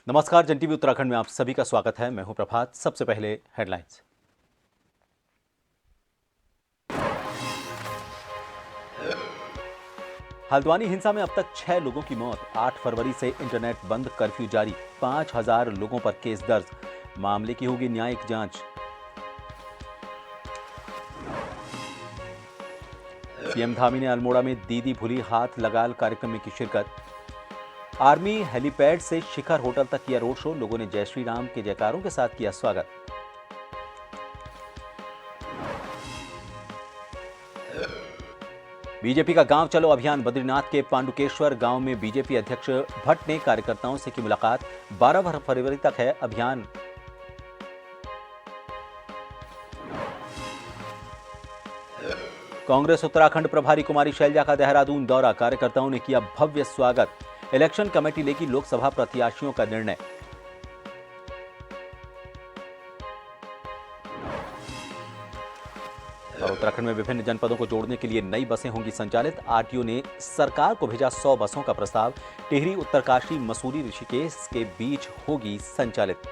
नमस्कार, जन टीवी उत्तराखंड में आप सभी का स्वागत है। मैं हूं प्रभात। सबसे पहले हेडलाइंस। हल्द्वानी हिंसा में अब तक 6 लोगों की मौत। 8 फरवरी से इंटरनेट बंद, कर्फ्यू जारी। 5000 लोगों पर केस दर्ज। मामले की होगी न्यायिक जांच। सीएम धामी ने अल्मोड़ा में दीदी भूली हाथ लगाल कार्यक्रम में की शिरकत। आर्मी हेलीपैड से शिखर होटल तक किया रोड शो। लोगों ने जय श्री राम के जयकारों के साथ किया स्वागत। बीजेपी का गांव चलो अभियान। बद्रीनाथ के पांडुकेश्वर गांव में बीजेपी अध्यक्ष भट्ट ने कार्यकर्ताओं से की मुलाकात। 12 फरवरी तक है अभियान। कांग्रेस उत्तराखंड प्रभारी कुमारी शैलजा का देहरादून दौरा। कार्यकर्ताओं ने किया भव्य स्वागत। इलेक्शन कमेटी लेगी लोकसभा प्रत्याशियों का निर्णय। और उत्तराखंड में विभिन्न जनपदों को जोड़ने के लिए नई बसें होंगी संचालित। आरटीओ ने सरकार को भेजा 100 बसों का प्रस्ताव। टिहरी, उत्तरकाशी, मसूरी, ऋषिकेश के बीच होगी संचालित।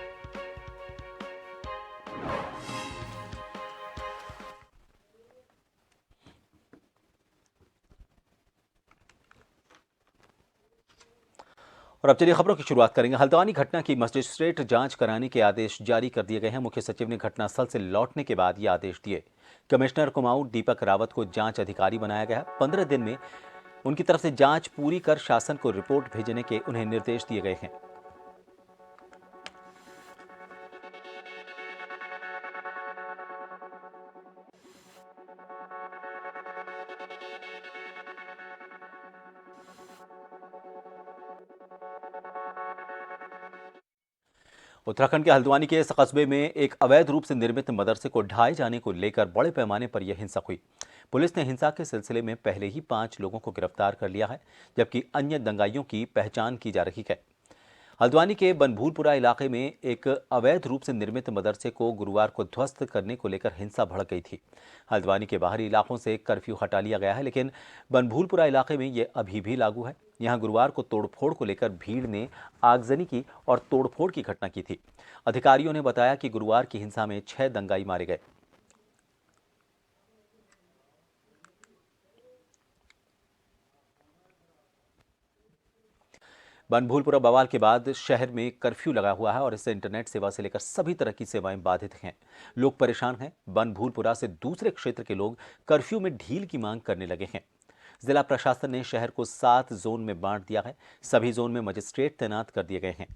और अब चलिए खबरों की शुरुआत करेंगे। हल्द्वानी घटना की मजिस्ट्रेट जांच कराने के आदेश जारी कर दिए गए हैं। मुख्य सचिव ने घटनास्थल से लौटने के बाद ये आदेश दिए। कमिश्नर कुमाऊं दीपक रावत को जांच अधिकारी बनाया गया। 15 दिन में उनकी तरफ से जांच पूरी कर शासन को रिपोर्ट भेजने के उन्हें निर्देश दिए गए हैं। उत्तराखंड के हल्द्वानी के इस कस्बे में एक अवैध रूप से निर्मित मदरसे को ढहाए जाने को लेकर बड़े पैमाने पर यह हिंसा हुई। पुलिस ने हिंसा के सिलसिले में पहले ही 5 लोगों को गिरफ्तार कर लिया है, जबकि अन्य दंगाइयों की पहचान की जा रही है। हल्द्वानी के बनभूलपुरा इलाके में एक अवैध रूप से निर्मित मदरसे को गुरुवार को ध्वस्त करने को लेकर हिंसा भड़क गई थी। हल्द्वानी के बाहरी इलाकों से कर्फ्यू हटा लिया गया है, लेकिन बनभूलपुरा इलाके में यह अभी भी लागू है। यहां गुरुवार को तोड़फोड़ को लेकर भीड़ ने आगजनी की और तोड़फोड़ की घटना की थी। अधिकारियों ने बताया कि गुरुवार की हिंसा में 6 दंगाई मारे गए। बनभूलपुरा बवाल के बाद शहर में कर्फ्यू लगा हुआ है और इससे इंटरनेट सेवा से लेकर सभी तरह की सेवाएं बाधित हैं। लोग परेशान हैं। बनभूलपुरा से दूसरे क्षेत्र के लोग कर्फ्यू में ढील की मांग करने लगे हैं। जिला प्रशासन ने शहर को 7 जोन में बांट दिया है। सभी जोन में मजिस्ट्रेट तैनात कर दिए गए हैं।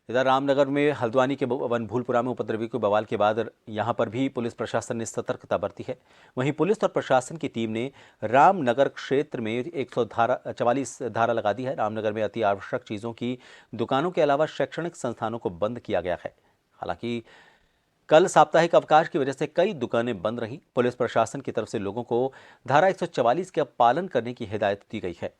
इधर रामनगर में हल्द्वानी के बनभूलपुरा में उपद्रवी के बवाल के बाद यहां पर भी पुलिस प्रशासन ने सतर्कता बरती है। वहीं पुलिस और प्रशासन की टीम ने रामनगर क्षेत्र में 144 धारा लगा दी है। रामनगर में अति आवश्यक चीजों की दुकानों के अलावा शैक्षणिक संस्थानों को बंद किया गया है। हालांकि कल साप्ताहिक अवकाश की वजह से कई दुकानें बंद रहीं। पुलिस प्रशासन की तरफ से लोगों को धारा 144 का पालन करने की हिदायत दी गई है।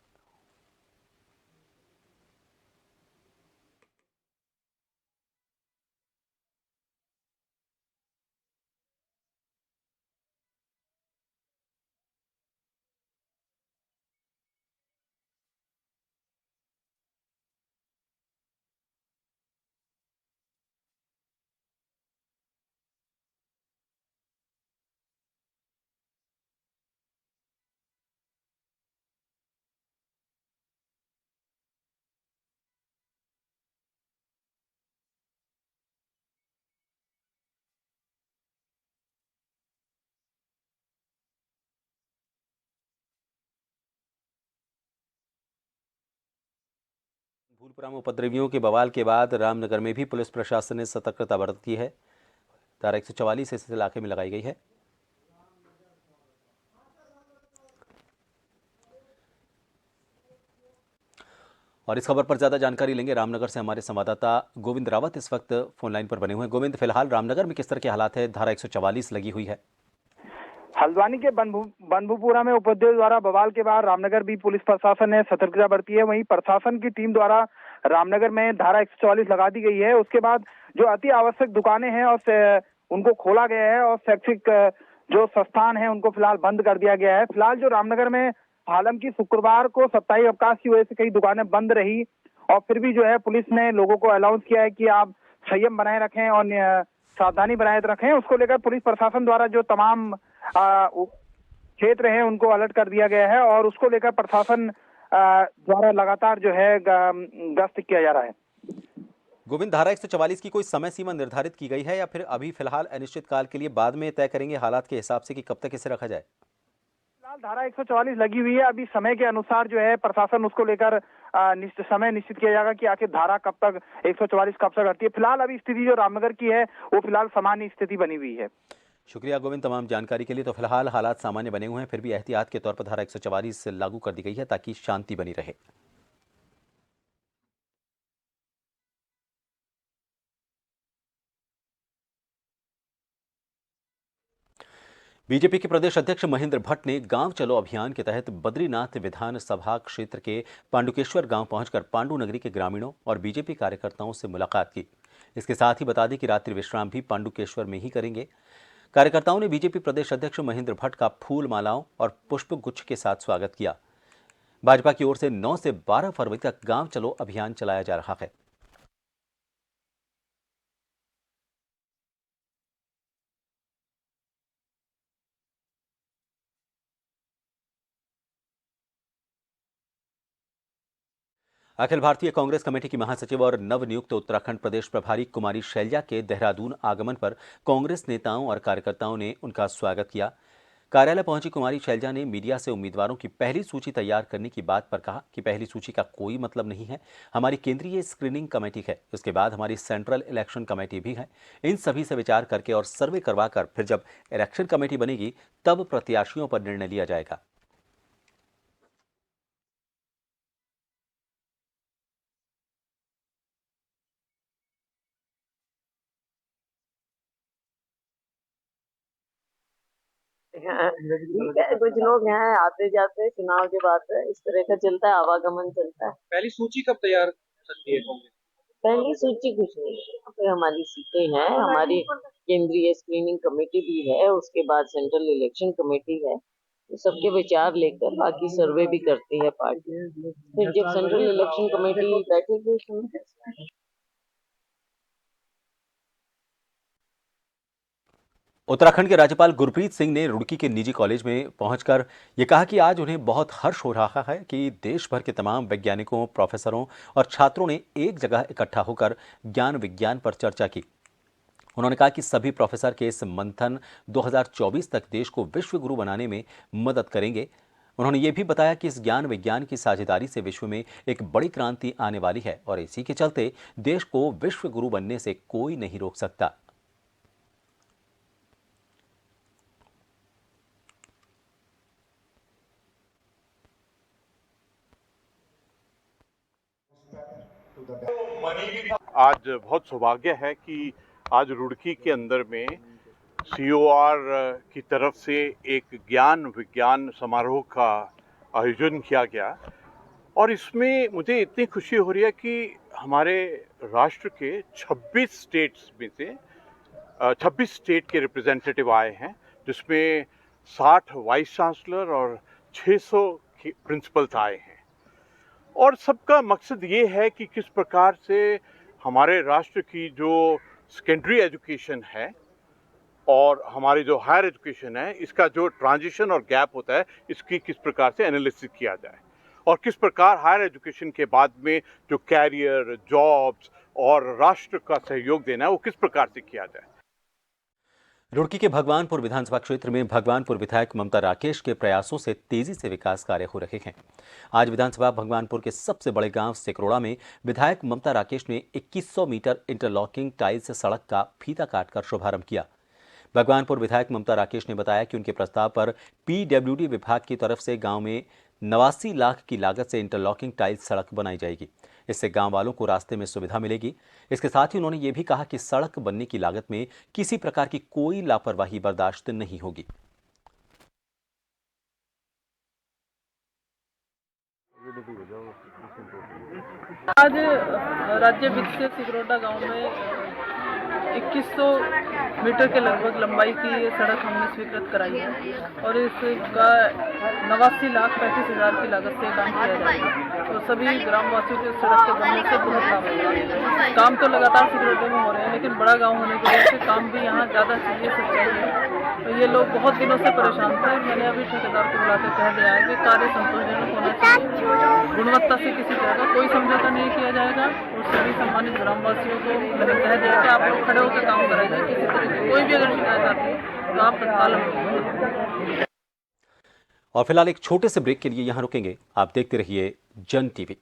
भूलपुरा में उपद्रवियों के बवाल के बाद रामनगर में भी पुलिस प्रशासन ने सतर्कता बरती है। धारा 144 इस इलाके में लगाई गई है। और इस खबर पर ज्यादा जानकारी लेंगे रामनगर से हमारे संवाददाता गोविंद रावत इस वक्त फोन लाइन पर बने हुए हैं। गोविंद, फिलहाल रामनगर में किस तरह के हालात है? धारा 144 लगी हुई है। हल्द्वानी के बनभूपुरा में उपाध्यक्ष द्वारा बवाल के बाद रामनगर भी पुलिस प्रशासन ने सतर्कता बरती है। वहीं प्रशासन की टीम द्वारा रामनगर में धारा 144 लगा दी गई है। उसके बाद जो अति आवश्यक दुकानें हैं और उनको खोला गया है और शैक्षिक जो संस्थान है उनको फिलहाल बंद कर दिया गया है। फिलहाल जो रामनगर में हालांकि शुक्रवार को साप्ताहिक अवकाश की वजह से कई दुकानें बंद रही और फिर भी जो है पुलिस ने लोगों को अलाउंस किया है कि आप संयम बनाए रखें और सावधानी बनाए रखें। उसको लेकर पुलिस प्रशासन द्वारा जो तमाम क्षेत्र हैं उनको अलर्ट कर दिया गया है और उसको लेकर प्रशासन द्वारा लगातार जो है गश्त किया जा रहा है। गोविंद, धारा 144 की कोई समय सीमा निर्धारित की गई है या फिर अभी फिलहाल अनिश्चित काल के लिए बाद में तय करेंगे हालात के हिसाब से कि कब तक इसे रखा जाए? फिलहाल धारा 144 लगी हुई है। अभी समय के अनुसार जो है प्रशासन उसको लेकर समय निश्चित किया जाएगा कि आखिर धारा कब तक 144 कब तक हटती है। फिलहाल अभी स्थिति जो रामनगर की है वो फिलहाल सामान्य स्थिति बनी हुई है। शुक्रिया गोविंद तमाम जानकारी के लिए। तो फिलहाल हालात सामान्य बने हुए हैं, फिर भी एहतियात के तौर पर धारा 144 लागू कर दी गई है ताकि शांति बनी रहे। बीजेपी के प्रदेश अध्यक्ष महेंद्र भट्ट ने गांव चलो अभियान के तहत बद्रीनाथ विधानसभा क्षेत्र के पांडुकेश्वर गांव पहुंचकर पांडु नगरी के ग्रामीणों और बीजेपी कार्यकर्ताओं से मुलाकात की। इसके साथ ही बता दें कि रात्रि विश्राम भी पांडुकेश्वर में ही करेंगे। कार्यकर्ताओं ने बीजेपी प्रदेश अध्यक्ष महेंद्र भट्ट का फूल मालाओं और पुष्प गुच्छ के साथ स्वागत किया। भाजपा की ओर से 9 से 12 फरवरी तक गांव चलो अभियान चलाया जा रहा है। अखिल भारतीय कांग्रेस कमेटी की महासचिव और नवनियुक्त उत्तराखंड प्रदेश प्रभारी कुमारी शैलजा के देहरादून आगमन पर कांग्रेस नेताओं और कार्यकर्ताओं ने उनका स्वागत किया। कार्यालय पहुंची कुमारी शैलजा ने मीडिया से उम्मीदवारों की पहली सूची तैयार करने की बात पर कहा कि पहली सूची का कोई मतलब नहीं है, हमारी केंद्रीय स्क्रीनिंग कमेटी है, उसके बाद हमारी सेंट्रल इलेक्शन कमेटी भी है। इन सभी से विचार करके और सर्वे करवाकर फिर जब इलेक्शन कमेटी बनेगी तब प्रत्याशियों पर निर्णय लिया जाएगा। हाँ, ठीक है, कुछ लोग हैं आते जाते, चुनाव के बाद इस तरह का चलता है, आवागमन चलता है। पहली सूची कब तैयार करती है कांग्रेस? पहली सूची कुछ नहीं है, यहाँ पे हमारी सीटें हैं, हमारी केंद्रीय स्क्रीनिंग कमेटी भी है, उसके बाद सेंट्रल इलेक्शन कमेटी है, तो सबके विचार लेकर बाकी सर्वे भी करती है पार्टी। फिर जब सेंट्रल इलेक्शन कमेटी बैठेगी उसमें उत्तराखंड के राज्यपाल गुरप्रीत सिंह ने रुड़की के निजी कॉलेज में पहुंचकर ये कहा कि आज उन्हें बहुत हर्ष हो रहा है कि देश भर के तमाम वैज्ञानिकों, प्रोफेसरों और छात्रों ने एक जगह इकट्ठा होकर ज्ञान विज्ञान पर चर्चा की। उन्होंने कहा कि सभी प्रोफेसर के इस मंथन 2024 तक देश को विश्व गुरु बनाने में मदद करेंगे। उन्होंने ये भी बताया कि इस ज्ञान विज्ञान की साझेदारी से विश्व में एक बड़ी क्रांति आने वाली है और इसी के चलते देश को विश्व गुरु बनने से कोई नहीं रोक सकता। आज बहुत सौभाग्य है कि आज रुड़की के अंदर में COR की तरफ से एक ज्ञान विज्ञान समारोह का आयोजन किया गया और इसमें मुझे इतनी खुशी हो रही है कि हमारे राष्ट्र के 26 स्टेट्स में से 26 स्टेट के रिप्रेजेंटेटिव आए हैं, जिसमें 60 वाइस चांसलर और 600 प्रिंसिपल्स आए हैं। और सबका मकसद ये है कि किस प्रकार से हमारे राष्ट्र की जो सेकेंडरी एजुकेशन है और हमारी जो हायर एजुकेशन है, इसका जो ट्रांजिशन और गैप होता है, इसकी किस प्रकार से एनालिसिस किया जाए और किस प्रकार हायर एजुकेशन के बाद में जो कैरियर, जॉब्स और राष्ट्र का सहयोग देना है वो किस प्रकार से किया जाए। रुड़की के भगवानपुर विधानसभा क्षेत्र में भगवानपुर विधायक ममता राकेश के प्रयासों से तेजी से विकास कार्य हो रहे हैं। आज विधानसभा भगवानपुर के सबसे बड़े गांव सिकरोड़ा में विधायक ममता राकेश ने 2100 मीटर इंटरलॉकिंग टाइल्स सड़क का फीता काटकर शुभारंभ किया। भगवानपुर विधायक ममता राकेश ने बताया कि उनके प्रस्ताव पर पीडब्ल्यूडी विभाग की तरफ से गांव में 89 लाख की लागत से इंटरलॉकिंग टाइल्स सड़क बनाई जाएगी। इससे गांव वालों को रास्ते में सुविधा मिलेगी। इसके साथ ही उन्होंने ये भी कहा कि सड़क बनने की लागत में किसी प्रकार की कोई लापरवाही बर्दाश्त नहीं होगी। आज राज्य वित्त से सिकरोटा गांव में 2100 मीटर के लगभग लंबाई की ये सड़क हमने स्वीकृत कराई है और इसका 89,35,000 की लागत से काम किया जाएगा। तो सभी ग्रामवासियों के सड़क के बनने से बहुत लाभ होगा। काम तो लगातार सिकरोटे में हो रहे हैं, लेकिन बड़ा गांव होने की वजह से काम भी यहाँ ज़्यादा चाहिए, सच्चाई है। तो ये लोग बहुत दिनों से परेशान थे। मैंने अभी ठेकेदार को बुलाकर कह दिया है कि कार्य संतोषजनक होना चाहिए, गुणवत्ता से किसी तरह का कोई समझौता नहीं किया जाएगा। और सभी सम्मानित ग्रामवासियों को मैंने कह दिया कि आप लोग खड़े होकर काम कराइए। किसी तरह की कोई भी अगर शिकायत आती है तो आप तत्काल। और फिलहाल एक छोटे से ब्रेक के लिए यहां रुकेंगे। आप देखते रहिए जन टीवी।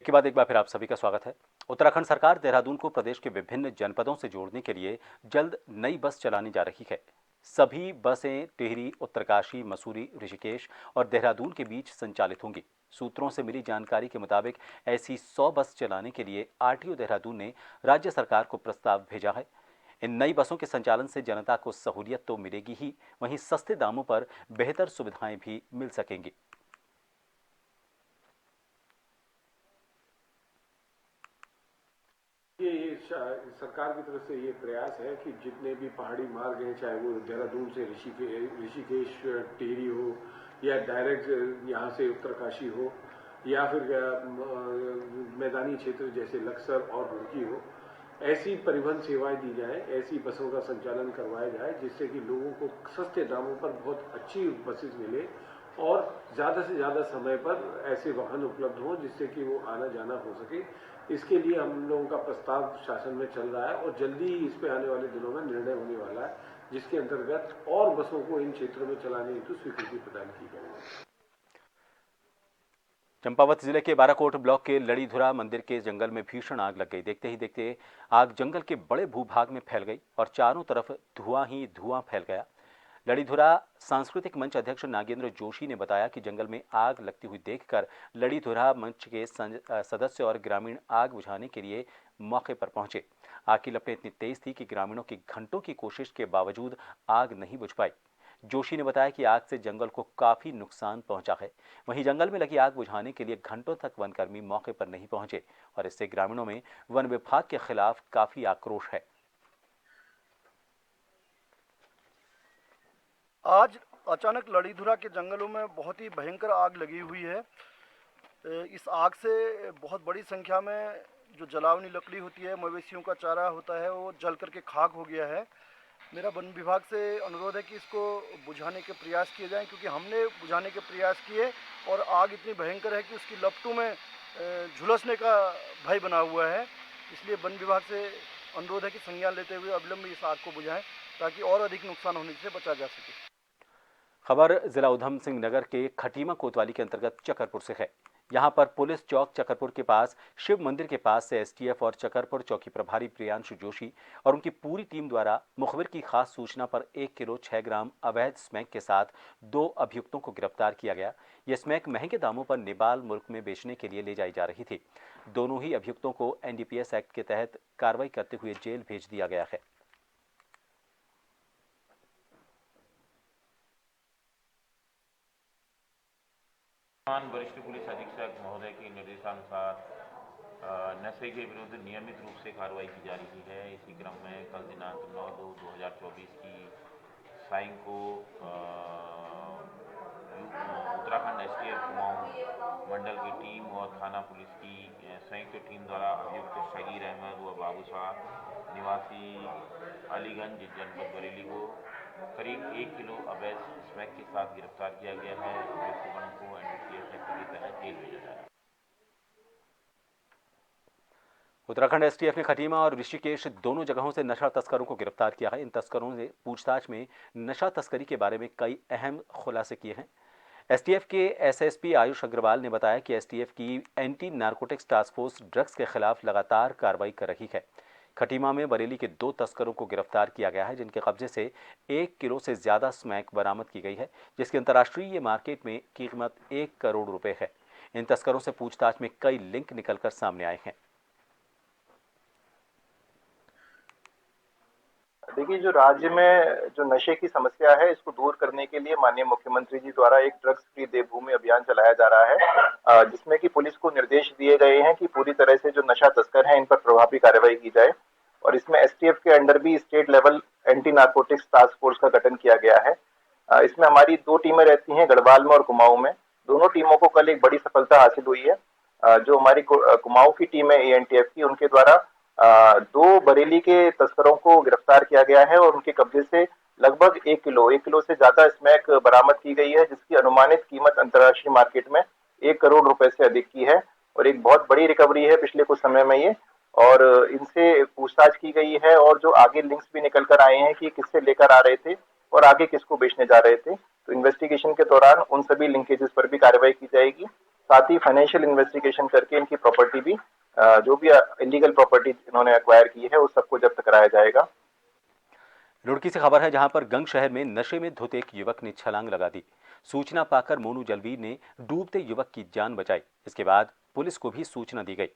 के बाद एक बार फिर आप सभी का स्वागत है। उत्तराखंड सरकार देहरादून को प्रदेश के विभिन्न जनपदों से जोड़ने के लिए जल्द नई बस चलाने जा रही है। सभी बसें टिहरी, उत्तरकाशी, मसूरी, ऋषिकेश और देहरादून के बीच संचालित होंगी। सूत्रों से मिली जानकारी के मुताबिक ऐसी 100 बस चलाने के लिए आरटीओ देहरादून ने राज्य सरकार को प्रस्ताव भेजा है। इन नई बसों के संचालन से जनता को सहूलियत तो मिलेगी ही, वहीं सस्ते दामों पर बेहतर सुविधाएं भी मिल सकेंगी। ये सरकार की तरफ से ये प्रयास है कि जितने भी पहाड़ी मार्ग हैं, चाहे वो देहरादून से ऋषिकेश टिहरी हो या डायरेक्ट यहाँ से उत्तरकाशी हो या फिर मैदानी क्षेत्र जैसे लक्सर और रुड़की हो, ऐसी परिवहन सेवाएं दी जाए, ऐसी बसों का संचालन करवाया जाए जिससे कि लोगों को सस्ते दामों पर बहुत अच्छी बसेस मिले और ज़्यादा से ज़्यादा समय पर ऐसे वाहन उपलब्ध हों जिससे कि वो आना जाना हो सके। इसके लिए हम लोगों का प्रस्ताव शासन में चल रहा है और जल्दी ही इस पे आने वाले दिनों में निर्णय होने वाला है, जिसके अंतर्गत और बसों को इन क्षेत्रों में चलाने हेतु स्वीकृति प्रदान की जाएगी। चंपावत जिले के बाराकोट ब्लॉक के लड़ीधुरा मंदिर के जंगल में भीषण आग लग गई। देखते ही देखते आग जंगल के बड़े भूभाग में फैल गई और चारों तरफ धुआं ही धुआं फैल गया। लड़ीधुरा सांस्कृतिक मंच अध्यक्ष नागेंद्र जोशी ने बताया कि जंगल में आग लगती हुई देखकर लड़ीधुरा मंच के सदस्य और ग्रामीण आग बुझाने के लिए मौके पर पहुंचे। आग की लपटें इतनी तेज थी कि ग्रामीणों की घंटों की कोशिश के बावजूद आग नहीं बुझ पाई। जोशी ने बताया कि आग से जंगल को काफी नुकसान पहुंचा है। वहीं जंगल में लगी आग बुझाने के लिए घंटों तक वनकर्मी मौके पर नहीं पहुंचे और इससे ग्रामीणों में वन विभाग के खिलाफ काफी आक्रोश है। आज अचानक लड़ीधुरा के जंगलों में बहुत ही भयंकर आग लगी हुई है। इस आग से बहुत बड़ी संख्या में जो जलावनी लकड़ी होती है, मवेशियों का चारा होता है, वो जल करके खाक हो गया है। मेरा वन विभाग से अनुरोध है कि इसको बुझाने के प्रयास किए जाएं, क्योंकि हमने बुझाने के प्रयास किए और आग इतनी भयंकर है कि उसकी लपटों में झुलसने का भय बना हुआ है। इसलिए वन विभाग से अनुरोध है कि संज्ञान लेते हुए अविलंब इस आग को बुझाएं ताकि और अधिक नुकसान होने से बचा जा सके। खबर जिला उधम सिंह नगर के खटीमा कोतवाली के अंतर्गत चकरपुर से है। यहां पर पुलिस चौक चकरपुर के पास शिव मंदिर के पास से एसटीएफ और चकरपुर चौकी प्रभारी प्रियांशु जोशी और उनकी पूरी टीम द्वारा मुखबिर की खास सूचना पर 1 किलो 6 ग्राम अवैध स्मैक के साथ 2 अभियुक्तों को गिरफ्तार किया गया। यह स्मैक महंगे दामों पर नेपाल मुल्क में बेचने के लिए ले जाई जा रही थी। दोनों ही अभियुक्तों को एनडीपीएस एक्ट के तहत कार्रवाई करते हुए जेल भेज दिया गया है। वरिष्ठ पुलिस अधीक्षक महोदय के निर्देशानुसार नशे के विरुद्ध नियमित रूप से कार्रवाई की जा रही है। इसी क्रम में कल दिनांक 9/2/2024 की सायं को उत्तराखंड एसटीएफ कुमाऊं मंडल की टीम और थाना पुलिस की संयुक्त टीम द्वारा अभियुक्त शगीर अहमद व बाबू शाह निवासी अलीगंज जनपद बरेली को करीब 1 किलो अवैध स्मैक के साथ गिरफ्तार किया गया है। अभियुक्तगणों को एनडीपीएस एक्ट के तहत जेल भेजा जाएगा। उत्तराखंड एसटीएफ ने खटीमा और ऋषिकेश दोनों जगहों से नशा तस्करों को गिरफ्तार किया है। इन तस्करों ने पूछताछ में नशा तस्करी के बारे में कई अहम खुलासे किए हैं। एसटीएफ के एसएसपी आयुष अग्रवाल ने बताया कि एसटीएफ की anti narcotics task force drugs के खिलाफ लगातार कार्रवाई कर रही है। खटीमा में बरेली के 2 तस्करों को गिरफ्तार किया गया है, जिनके कब्जे से 1 किलो से ज्यादा स्मैक बरामद की गई है, जिसकी अंतर्राष्ट्रीय मार्केट में कीमत 1 करोड़ रुपए है। इन तस्करों से पूछताछ में कई लिंक निकलकर सामने आए हैं। देखिए, जो राज्य में जो नशे की समस्या है, इसको दूर करने के लिए माननीय मुख्यमंत्री जी द्वारा एक ड्रग्स फ्री देवभूमि अभियान चलाया जा रहा है, जिसमें कि पुलिस को निर्देश दिए गए हैं कि पूरी तरह से जो नशा तस्कर हैं इन पर प्रभावी कार्रवाई की जाए। और इसमें एसटीएफ के अंडर भी state level anti narcotics task force का गठन किया गया है। इसमें हमारी 2 टीमें रहती हैं, गढ़वाल में और कुमाऊं में। दोनों टीमों को कल एक बड़ी सफलता हासिल हुई है। जो हमारी कुमाऊं की टीम है एएनटीएफ की, उनके द्वारा 2 बरेली के तस्करों को गिरफ्तार किया गया है और उनके कब्जे से लगभग 1 किलो से ज्यादा स्मैक बरामद की गई है, जिसकी अनुमानित कीमत अंतर्राष्ट्रीय मार्केट में 1 करोड़ रुपए से अधिक की है और एक बहुत बड़ी रिकवरी है पिछले कुछ समय में ये। और इनसे पूछताछ की गई है और जो आगे लिंक्स भी निकल कर आए हैं कि किससे लेकर आ रहे थे और आगे किसको बेचने जा रहे थे। तो इन्वेस्टिगेशन के दौरान उन सभी लिंकेजेस पर भी कार्रवाई की जाएगी। साथ ही फाइनेंशियल इन्वेस्टिगेशन करके इनकी प्रॉपर्टी भी, जो भी इलीगल प्रॉपर्टी इन्होंने एक्वायर की है, उस सबको जब्त कराया जाएगा। रुड़की से खबर है, जहां पर गंग शहर में नशे में धुत एक युवक ने छलांग लगा दी। सूचना पाकर मोनू जलवीर ने डूबते युवक की जान बचाई। इसके बाद पुलिस को भी सूचना दी गई।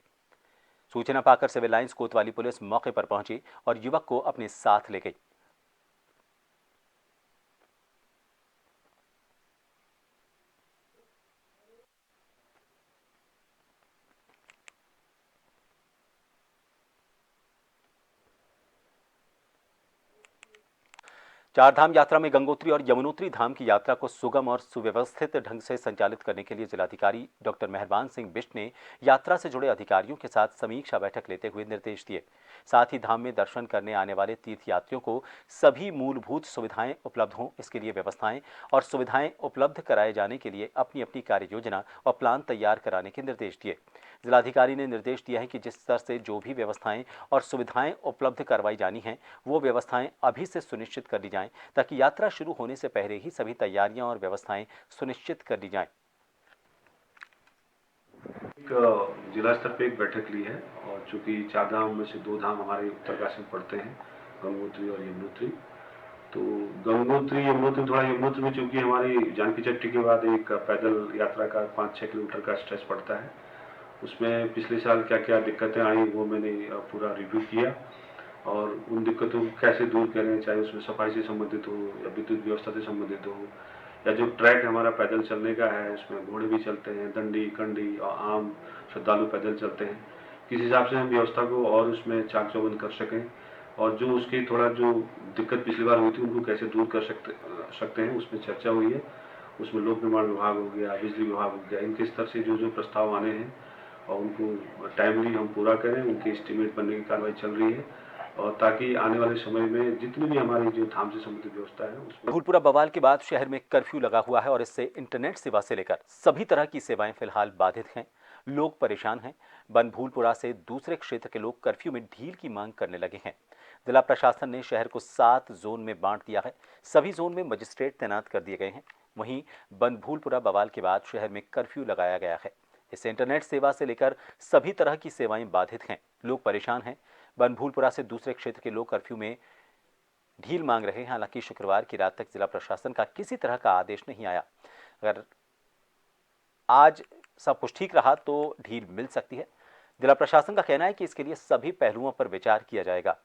सूचना पाकर सिविल लाइंस कोतवाली पुलिस मौके पर पहुंची और युवक को अपने साथ ले गई। चारधाम यात्रा में गंगोत्री और यमुनोत्री धाम की यात्रा को सुगम और सुव्यवस्थित ढंग से संचालित करने के लिए जिलाधिकारी डॉक्टर मेहरबान सिंह बिष्ट ने यात्रा से जुड़े अधिकारियों के साथ समीक्षा बैठक लेते हुए निर्देश दिए। साथ ही धाम में दर्शन करने आने वाले तीर्थयात्रियों को सभी मूलभूत सुविधाएं उपलब्ध हों, इसके लिए व्यवस्थाएं और सुविधाएं उपलब्ध कराए जाने के लिए अपनी अपनी कार्य योजना और प्लान तैयार कराने के निर्देश दिए। जिलाधिकारी ने निर्देश दिया है कि जिस स्तर से जो भी व्यवस्थाएं और सुविधाएं उपलब्ध करवाई जानी हैं, वो व्यवस्थाएं अभी से सुनिश्चित कर ली जाएं, ताकि यात्रा शुरू होने से पहले ही सभी तैयारियां और व्यवस्थाएं सुनिश्चित कर ली जाएं। जिला स्तर पे एक बैठक ली है और चूंकि 4 धाम में से 2 धाम हमारे उत्तरकाशी में पड़ते हैं, गंगोत्री और यमुनोत्री। तो गंगोत्री यमुनोत्री, थोड़ा यमुनोत्री में चूंकि हमारी जानकी चट्टी के बाद एक पैदल यात्रा का 5-6 किलोमीटर का स्ट्रेच पड़ता है, उसमें पिछले साल क्या क्या दिक्कतें आई वो मैंने पूरा रिव्यू किया और उन दिक्कतों को कैसे दूर करें, चाहे उसमें सफाई से संबंधित हो या विद्युत व्यवस्था से संबंधित हो या जो ट्रैक हमारा पैदल चलने का है उसमें घोड़े भी चलते हैं, दंडी कंडी और आम श्रद्धालु पैदल चलते हैं। किस हिसाब से हम व्यवस्था को और उसमें चाक चौबंद कर सकें और जो उसकी थोड़ा जो दिक्कत पिछली बार हुई थी उनको कैसे दूर कर सकते हैं, उसमें चर्चा हुई है। उसमें लोक निर्माण विभाग हो गया, बिजली विभाग हो गया, इनके स्तर से जो प्रस्ताव आने हैं और उनको टाइमली हम पूरा करें, उनके एस्टीमेट बनने की कार्रवाई चल रही है और ताकि आने वाले समय में जितनी भी हमारी जो धाम से संबंधित व्यवस्था है उसमें। भूलपुरा बवाल के बाद शहर में कर्फ्यू लगा हुआ है और इससे इंटरनेट सेवा से लेकर सभी तरह की सेवाएं फिलहाल बाधित हैं। लोग परेशान हैं। बनभूलपुरा से दूसरे क्षेत्र के लोग कर्फ्यू में ढील की मांग करने लगे हैं। जिला प्रशासन ने शहर को 7 जोन में बांट दिया है। सभी जोन में मजिस्ट्रेट तैनात कर दिए गए हैं। वहीं बनभूलपुरा बवाल के बाद शहर में कर्फ्यू लगाया गया है। इससे इंटरनेट सेवा से लेकर सभी तरह की सेवाएं बाधित हैं। लोग परेशान हैं। बनभूलपुरा से दूसरे क्षेत्र के लोग कर्फ्यू में ढील मांग रहे हैं। हालांकि शुक्रवार की रात तक जिला प्रशासन का किसी तरह का आदेश नहीं आया। अगर आज सब कुछ ठीक रहा तो ढील मिल सकती है। जिला प्रशासन का कहना है कि इसके लिए सभी पहलुओं पर विचार किया जाएगा।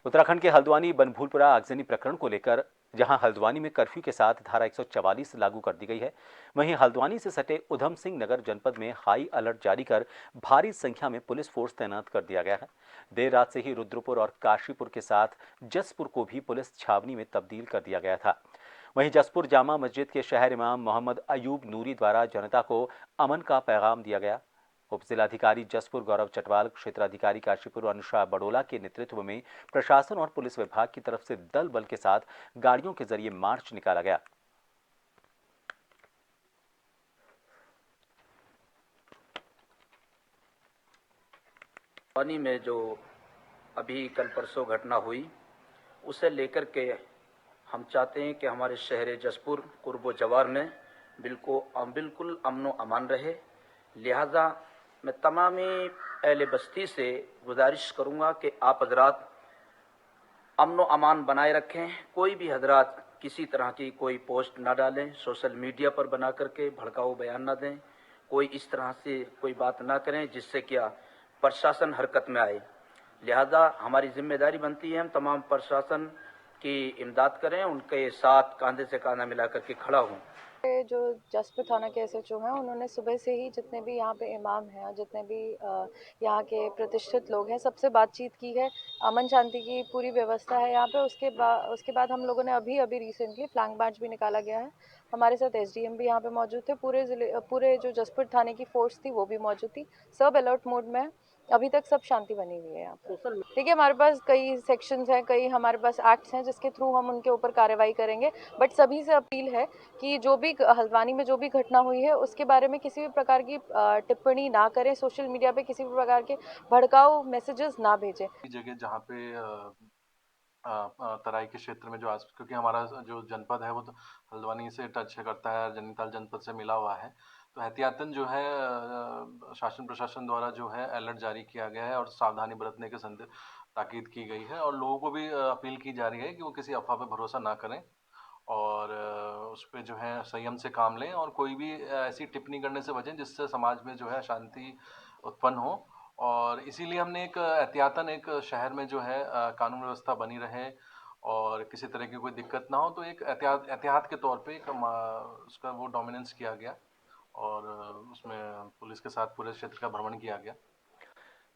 उत्तराखंड के हल्द्वानी बनभूलपुरा आगजनी प्रकरण को लेकर जहां हल्द्वानी में कर्फ्यू के साथ धारा 144 लागू कर दी गई है, वहीं हल्द्वानी से सटे उधम सिंह नगर जनपद में हाई अलर्ट जारी कर भारी संख्या में पुलिस फोर्स तैनात कर दिया गया है। देर रात से ही रुद्रपुर और काशीपुर के साथ जसपुर को भी पुलिस छावनी में तब्दील कर दिया गया था। वहीं जसपुर जामा मस्जिद के शहर इमाम मोहम्मद अयूब नूरी द्वारा जनता को अमन का पैगाम दिया गया। उप जिलाधिकारी जसपुर गौरव चटवाल, क्षेत्राधिकारी काशीपुर अनुषा बडोला के नेतृत्व में प्रशासन और पुलिस विभाग की तरफ से दल बल के साथ गाड़ियों के जरिए मार्च निकाला गया। पानी में जो अभी कल परसों घटना हुई, उसे लेकर के हम चाहते हैं कि हमारे शहर जसपुर कुर्बो जवार में बिल्कुल अमनो अमान रहे। लिहाजा मैं तमामी अहले बस्ती से गुजारिश करूंगा कि आप हजरात अमनो अमान बनाए रखें। कोई भी हजरात किसी तरह की कोई पोस्ट ना डालें, सोशल मीडिया पर बना करके भड़काऊ बयान ना दें, कोई इस तरह से कोई बात ना करें जिससे क्या प्रशासन हरकत में आए। लिहाजा हमारी जिम्मेदारी बनती है हम तमाम प्रशासन की इमदाद करें, उनके साथ कंधे से कंधा मिला करके खड़ा हूँ। जो जसपुर थाना के एसएचओ हैं, उन्होंने सुबह से ही जितने भी यहाँ पे इमाम हैं, जितने भी यहाँ के प्रतिष्ठित लोग हैं, सबसे बातचीत की है। अमन शांति की पूरी व्यवस्था है यहाँ पे। उसके बाद हम लोगों ने अभी रिसेंटली फ्लैंक मार्च भी निकाला गया है। हमारे साथ एसडीएम भी यहाँ पे मौजूद थे। पूरे जो जसपुर थाने की फोर्स थी वो भी मौजूद थी। सब अलर्ट मोड में है। अभी तक सब शांति बनी हुई है यहाँ पर। देखिए, हमारे पास कई सेक्शंस हैं, कई हमारे पास एक्ट्स हैं जिसके थ्रू हम उनके ऊपर कार्रवाई करेंगे। बट सभी से अपील है कि जो भी हल्द्वानी में जो भी घटना हुई है उसके बारे में किसी भी प्रकार की टिप्पणी ना करें, सोशल मीडिया पे किसी भी प्रकार के भड़काऊ मैसेजेस ना भेजें। जगह जहाँ पे तराई के क्षेत्र में क्योंकि हमारा जो जनपद है वो तो हल्द्वानी से टच करता है, नैनीताल जनपद से मिला हुआ है, तो एहतियातन जो है शासन प्रशासन द्वारा जो है अलर्ट जारी किया गया है और सावधानी बरतने के ताकीद की गई है और लोगों को भी अपील की जा रही है कि वो किसी अफवाह पर भरोसा ना करें और उस पर जो है संयम से काम लें और कोई भी ऐसी टिप्पणी करने से बचें जिससे समाज में जो है अशांति उत्पन्न हो। और इसीलिए हमने एक एहतियातन एक शहर में जो है कानून व्यवस्था बनी रहे और किसी तरह की कोई दिक्कत ना हो, तो एक एहतियात के तौर पे उसका वो डोमिनेंस किया गया और उसमें पुलिस के साथ पूरे क्षेत्र का भ्रमण किया गया।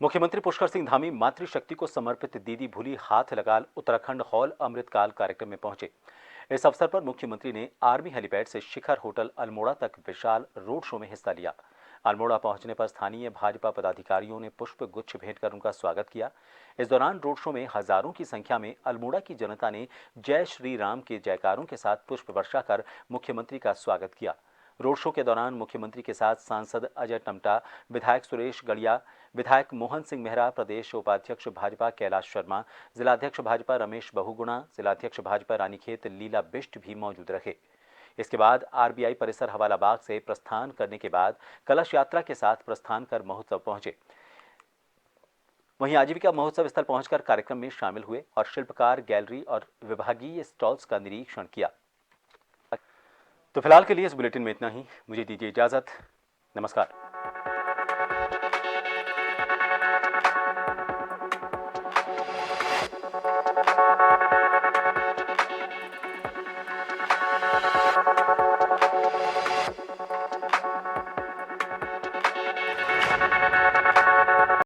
मुख्यमंत्री पुष्कर सिंह धामी मातृशक्ति को समर्पित दीदी भूली हाथ लगा उत्तराखंड हॉल अमृतकाल कार्यक्रम में पहुंचे। इस अवसर पर मुख्यमंत्री ने आर्मी हेलीपैड से शिखर होटल अल्मोड़ा तक विशाल रोड शो में हिस्सा लिया। अल्मोड़ा पहुंचने पर स्थानीय भाजपा पदाधिकारियों ने पुष्प गुच्छ भेंट कर उनका स्वागत किया। इस दौरान रोड शो में हजारों की संख्या में अल्मोड़ा की जनता ने जय श्री राम के जयकारों के साथ पुष्प वर्षा कर मुख्यमंत्री का स्वागत किया। रोड शो के दौरान मुख्यमंत्री के साथ सांसद अजय टमटा, विधायक सुरेश गड़िया, विधायक मोहन सिंह मेहरा, प्रदेश उपाध्यक्ष भाजपा कैलाश शर्मा, जिलाध्यक्ष भाजपा रमेश बहुगुणा, जिलाध्यक्ष भाजपा रानीखेत लीला बिष्ट भी मौजूद रहे। इसके बाद आरबीआई परिसर हवाला बाग से प्रस्थान करने के बाद कलश यात्रा के साथ प्रस्थान कर महोत्सव पहुंचे। वहीं आजीविका महोत्सव स्थल पहुंचकर कार्यक्रम में शामिल हुए और शिल्पकार गैलरी और विभागीय स्टॉल्स का निरीक्षण किया। तो फिलहाल के लिए इस बुलेटिन में इतना ही। मुझे दीजिए इजाजत। नमस्कार।